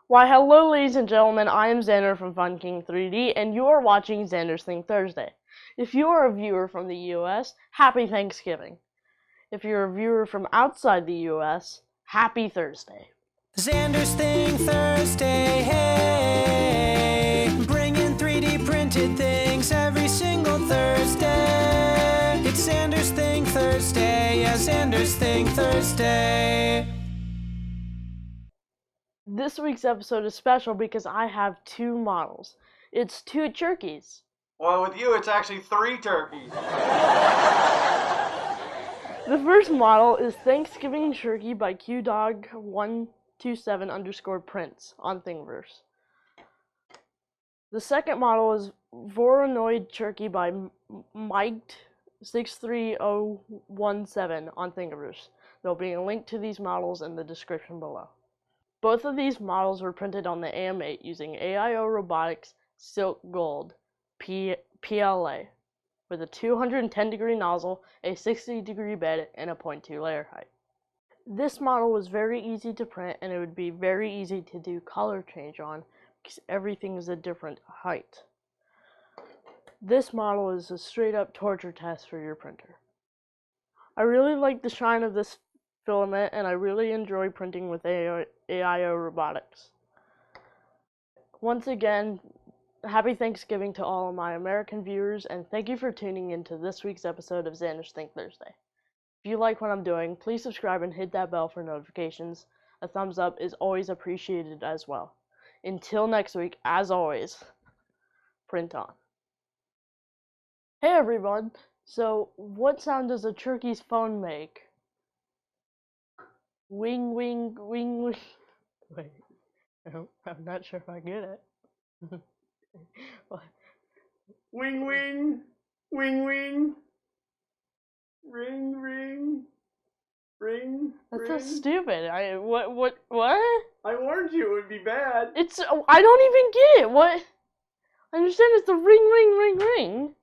Why, hello, ladies and gentlemen. I am Xander from Fun King 3D, and you are watching Xander's Thing Thursday. If you are a viewer from the U.S., happy Thanksgiving. If you're a viewer from outside the U.S., happy Thursday. Xander's Thing Thursday, hey, bringing 3D printed things every single Thursday. It's Xander's Thing Thursday, yeah, Xander's Thing Thursday. This week's episode is special because I have two models. It's two turkeys. Well, with you, it's actually 3 turkeys. The first model is Thanksgiving Turkey by QDog127_prints on Thingiverse. The second model is Voronoi Turkey by Mike63017 on Thingiverse. There'll be a link to these models in the description below. Both of these models were printed on the AM8 using AIO Robotics Silk Gold PLA with a 210-degree nozzle, a 60-degree bed, and a 0.2 layer height. This model was very easy to print, and it would be very easy to do color change on because everything is a different height. This model is a straight-up torture test for your printer. I really like the shine of this filament, and I really enjoy printing with AIO Robotics. Once again, happy Thanksgiving to all of my American viewers, and thank you for tuning into this week's episode of Xander's Think Thursday. If you like what I'm doing, please subscribe and hit that bell for notifications. A thumbs up is always appreciated as well. Until next week, as always, print on. Hey everyone, so what sound does a turkey's phone make? Wing, wing, wing, wing. Wait, I'm not sure if I get it. Wing, wing, wing, wing. Ring, ring, ring. That's ring. so stupid. What? I warned you it would be bad. I don't even get it. What? I understand it's the ring, ring, ring, ring.